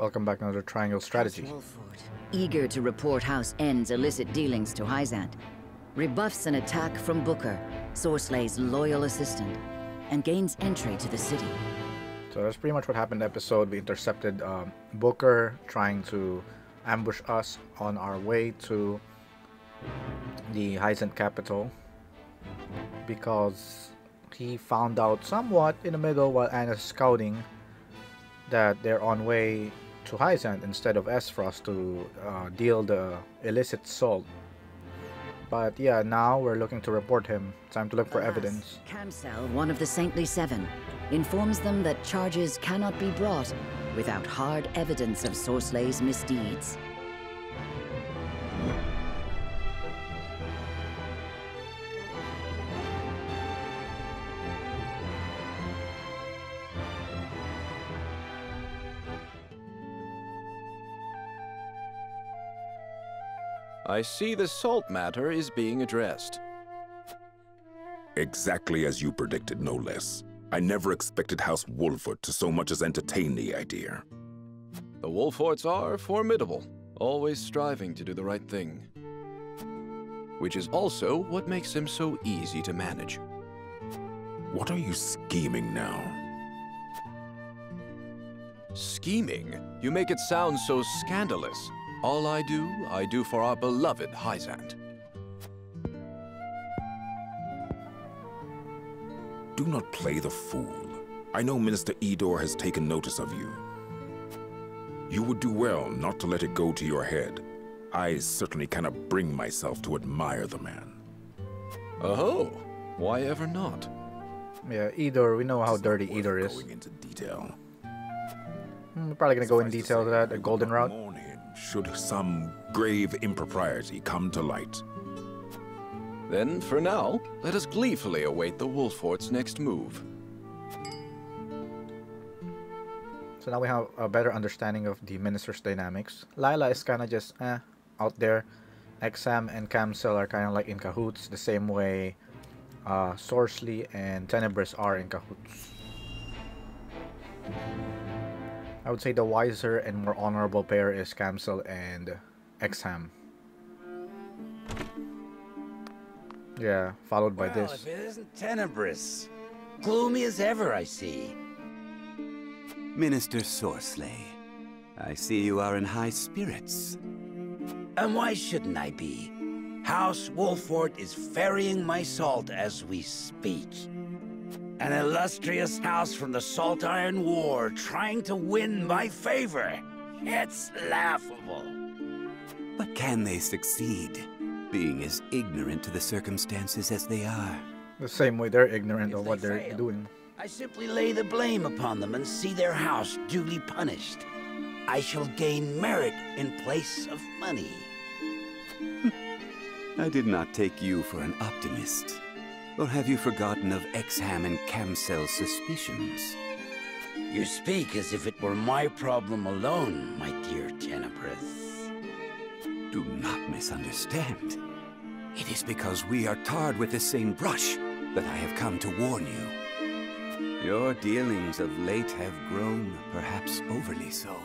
Welcome back to another triangle strategy. Eager to report House N's illicit dealings to Hyzante, rebuffs an attack from Booker, Sorsley's loyal assistant, and gains entry to the city. So that's pretty much what happened in the episode. We intercepted Booker trying to ambush us on our way to the Hyzante capital because he found out somewhat in the middle while Anna's scouting that they're on way to Hyzante instead of Esfrost to deal the illicit salt. But yeah, now we're looking to report him. Time to look for evidence. Kamsell, one of the Saintly Seven, informs them that charges cannot be brought without hard evidence of Sorsley's misdeeds. I see the salt matter is being addressed. Exactly as you predicted, no less. I never expected House Wolford to so much as entertain the idea. The Wolfords are formidable, always striving to do the right thing. Which is also what makes them so easy to manage. What are you scheming now? Scheming? You make it sound so scandalous. All I do for our beloved Hyzante. Do not play the fool. I know Minister Edor has taken notice of you. You would do well not to let it go to your head. I certainly cannot bring myself to admire the man. Oh, why ever not? Yeah, Edor, we know how dirty Edor is. Going into detail. We're probably gonna go in detail to that, the golden route. Should some grave impropriety come to light. Then, for now, let us gleefully await the Wolford's next move. So now we have a better understanding of the Minister's dynamics. Lila is kind of just out there. Exharme and Kamsell are kind of like in cahoots, the same way Sorsley and Tenebris are in cahoots. I would say the wiser and more honorable pair is Kamsell and Exharme. Yeah, followed by this. If it isn't Tenebris. Gloomy as ever, I see. Minister Sorsley, I see you are in high spirits. And why shouldn't I be? House Wolford is ferrying my salt as we speak. An illustrious house from the Salt Iron War trying to win my favor. It's laughable. But can they succeed, being as ignorant to the circumstances as they are? The same way they're ignorant If of what they they're fail, doing. I simply lay the blame upon them and see their house duly punished. I shall gain merit in place of money. I did not take you for an optimist. Or have you forgotten of Exharme and Kamsell's suspicions? You speak as if it were my problem alone, my dear Tenebris. Do not misunderstand. It is because we are tarred with the same brush that I have come to warn you. Your dealings of late have grown, perhaps overly so.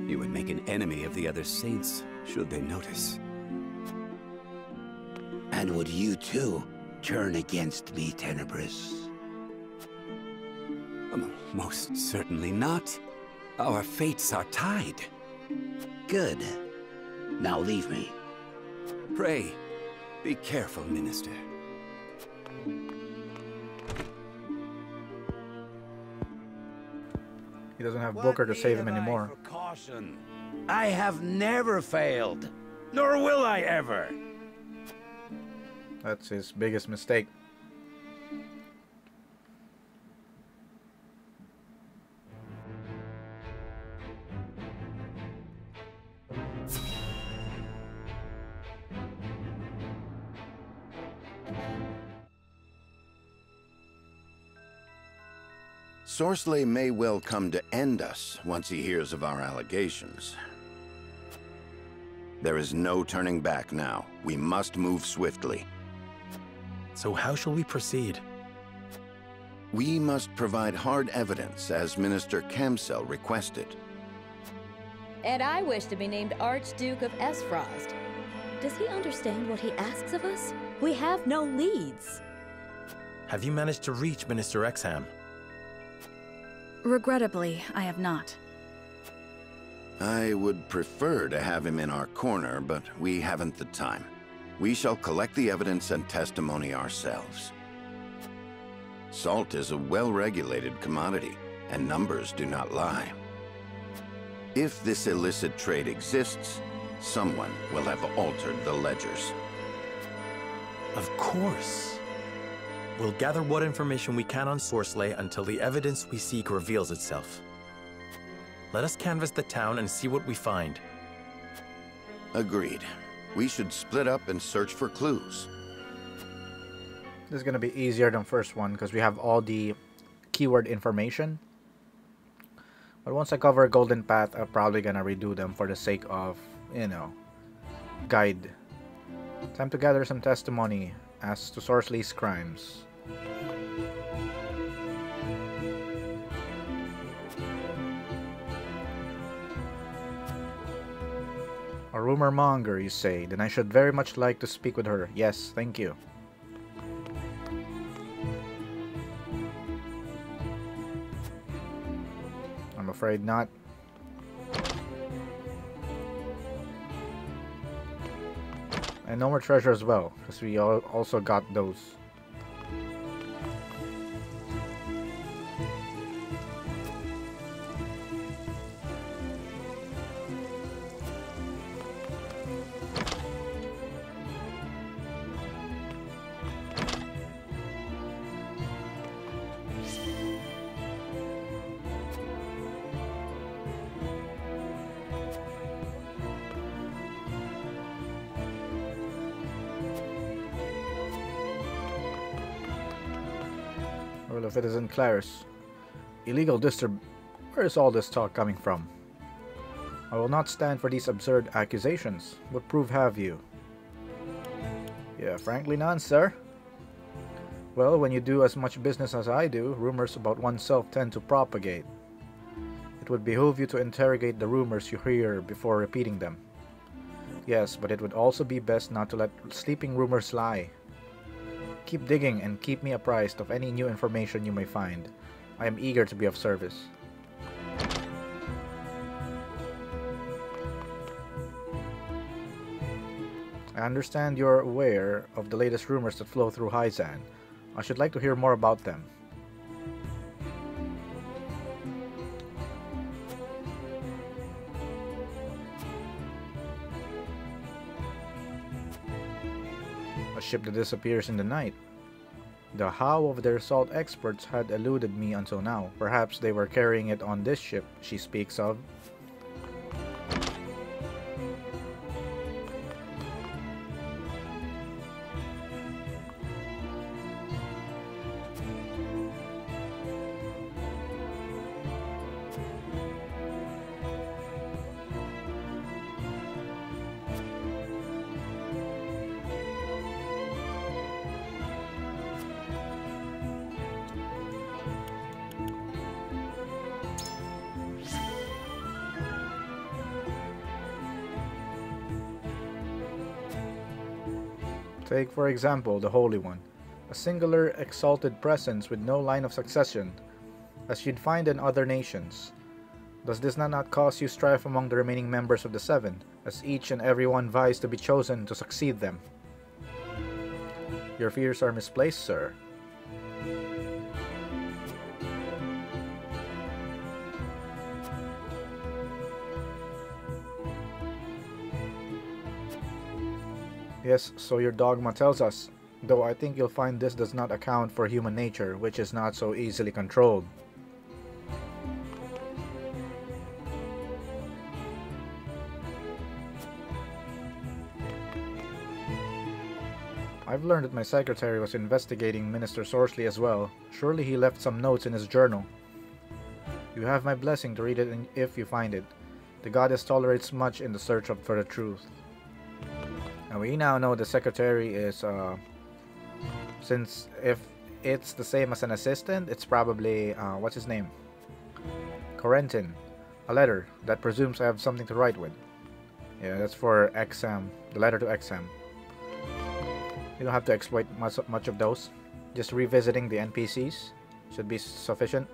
You would make an enemy of the other saints, should they notice. And would you too turn against me, Tenebris? Most certainly not. Our fates are tied. Good. Now leave me. Pray, be careful, Minister. He doesn't have Booker to save him anymore. For caution. I have never failed, nor will I ever. That's his biggest mistake. Sorsley may well come to end us once he hears of our allegations. There is no turning back now. We must move swiftly. So how shall we proceed? We must provide hard evidence, as Minister Kamsell requested. And I wish to be named Archduke of Esfrost. Does he understand what he asks of us? We have no leads. Have you managed to reach Minister Exharme? Regrettably, I have not. I would prefer to have him in our corner, but we haven't the time. We shall collect the evidence and testimony ourselves. Salt is a well-regulated commodity, and numbers do not lie. If this illicit trade exists, someone will have altered the ledgers. Of course. We'll gather what information we can on Sorsley until the evidence we seek reveals itself. Let us canvass the town and see what we find. Agreed. We should split up and search for clues. This is gonna be easier than first one because we have all the keyword information. But once I cover Golden Path, I'm probably gonna redo them for the sake of, you know, guide. Time to gather some testimony as to Sorsley's crimes. A rumor monger, you say? Then I should very much like to speak with her. Yes, thank you. I'm afraid not. And no more treasure as well, because we also got those. Well, if it isn't Claris. Illegal where is all this talk coming from? I will not stand for these absurd accusations. What proof have you? Yeah, frankly none, sir. Well, when you do as much business as I do, rumors about oneself tend to propagate. It would behoove you to interrogate the rumors you hear before repeating them. Yes, but it would also be best not to let sleeping rumors lie. Keep digging and keep me apprised of any new information you may find. I am eager to be of service. I understand you're aware of the latest rumors that flow through Hyzante. I should like to hear more about them. A ship that disappears in the night. The how of their salt experts had eluded me until now. Perhaps they were carrying it on this ship she speaks of. Take, for example, the Holy One, a singular exalted presence with no line of succession, as you'd find in other nations. Does this not cause you strife among the remaining members of the Seven, as each and every one vies to be chosen to succeed them? Your fears are misplaced, sir. Yes, so your dogma tells us, though I think you'll find this does not account for human nature, which is not so easily controlled. I've learned that my secretary was investigating Minister Sorsley as well. Surely he left some notes in his journal. You have my blessing to read it if you find it. The goddess tolerates much in the search for the truth. And we now know the secretary is, since if it's the same as an assistant, it's probably, what's his name? Corentin. A letter that presumes I have something to write with. Yeah, that's for Exharme. The letter to Exharme. You don't have to exploit much of those. Just revisiting the NPCs should be sufficient.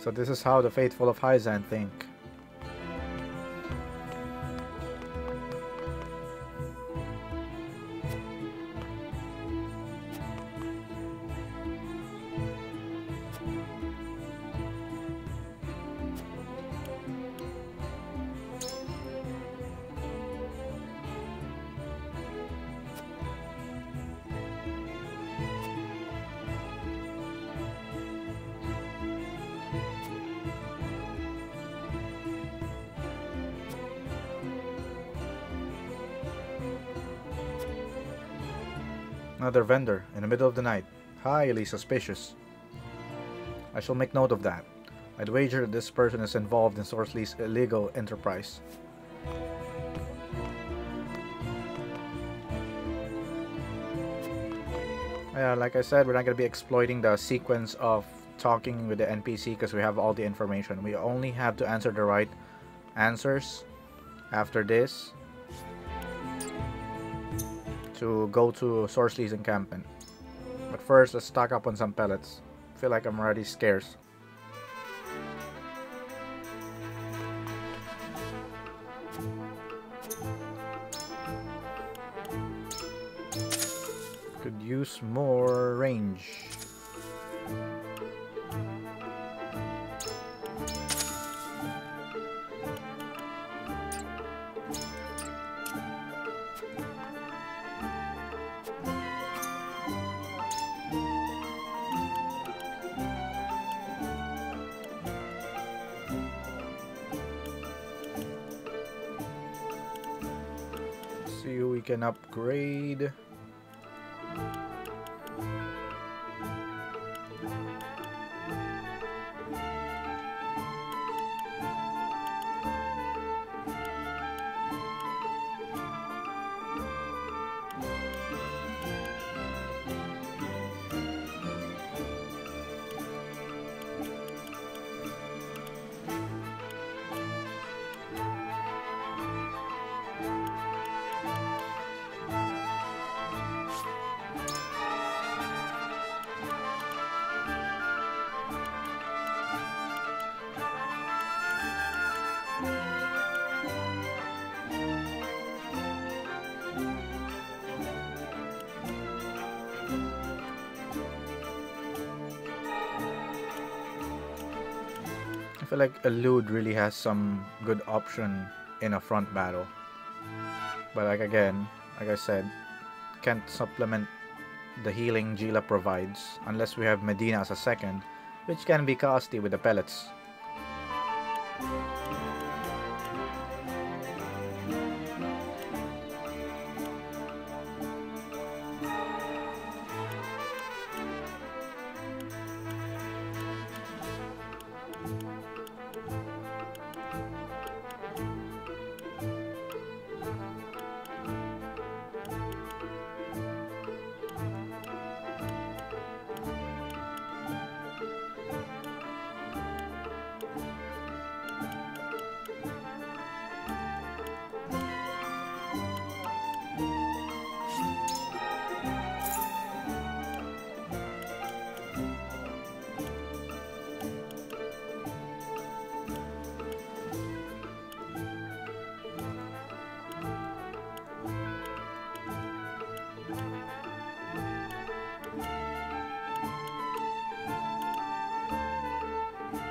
So this is how the faithful of Hyzante think. Another vendor in the middle of the night. Highly suspicious. I shall make note of that. I'd wager this person is involved in Sorsley's illegal enterprise. Yeah, like I said, we're not going to be exploiting the sequence of talking with the NPC because we have all the information. We only have to answer the right answers after this to go to Sorsley's encampment. But first, let's stock up on some pellets. I feel like I'm already scarce. Could use more range. See who we can upgrade. I feel like Elude really has some good option in a front battle. But like again, like I said, can't supplement the healing Gila provides unless we have Medina as a second, which can be costly with the pellets.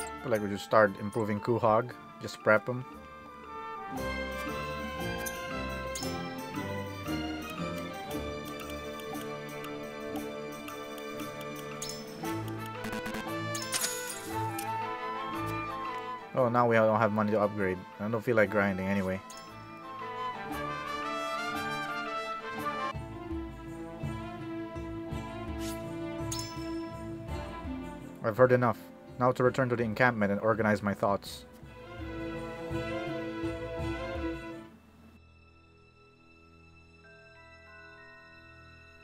I feel like we just start improving Kuhog. Just prep him. Oh, now we don't have money to upgrade. I don't feel like grinding anyway. I've heard enough. Now to return to the encampment and organize my thoughts.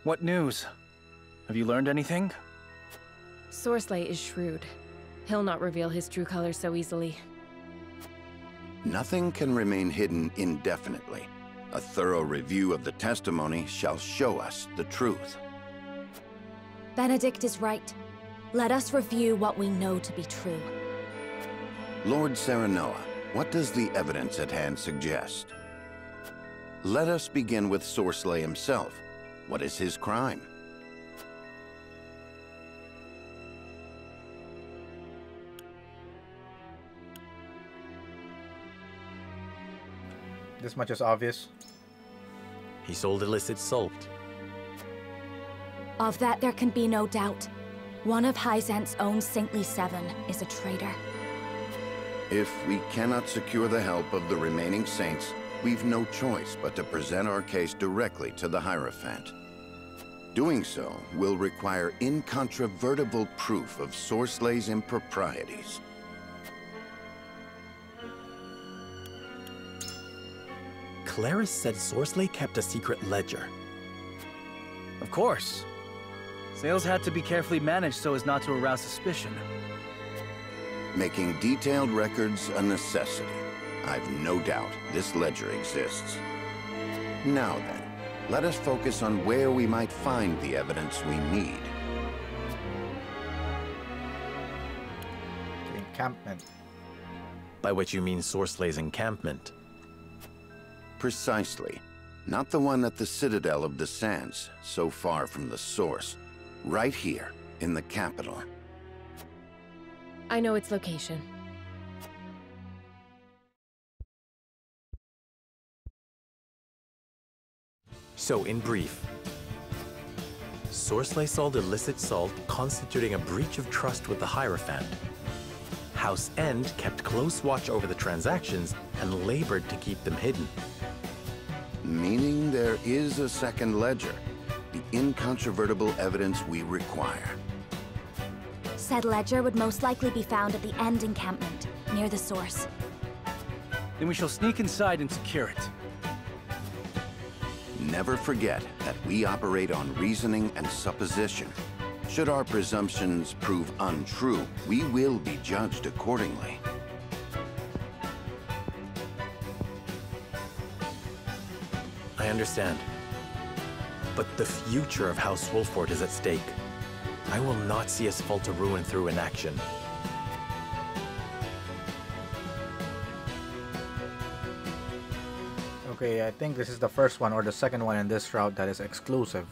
What news? Have you learned anything? Sorsley is shrewd. He'll not reveal his true colors so easily. Nothing can remain hidden indefinitely. A thorough review of the testimony shall show us the truth. Benedict is right. Let us review what we know to be true. Lord Serenoa, what does the evidence at hand suggest? Let us begin with Sorsley himself. What is his crime? This much is obvious. He sold illicit salt. Of that there can be no doubt. One of Hyzante's own saintly seven is a traitor. If we cannot secure the help of the remaining saints, we've no choice but to present our case directly to the Hierophant. Doing so will require incontrovertible proof of Sorsley's improprieties. Clarice said Sorsley kept a secret ledger. Of course. Sales had to be carefully managed so as not to arouse suspicion. Making detailed records a necessity. I've no doubt this ledger exists. Now then, let us focus on where we might find the evidence we need. The encampment. By which you mean Sorsley's encampment. Precisely. Not the one at the Citadel of the Sands, so far from the source. Right here, in the capital. I know its location. So, in brief, Sorsley sold illicit salt, constituting a breach of trust with the Hierophant. House End kept close watch over the transactions and labored to keep them hidden. Meaning there is a second ledger. The incontrovertible evidence we require. Said ledger would most likely be found at the End encampment, near the source. Then we shall sneak inside and secure it. Never forget that we operate on reasoning and supposition. Should our presumptions prove untrue, we will be judged accordingly. I understand. But the future of House Wolford is at stake. I will not see us fall to ruin through inaction. Okay, I think this is the first one or the second one in this route that is exclusive.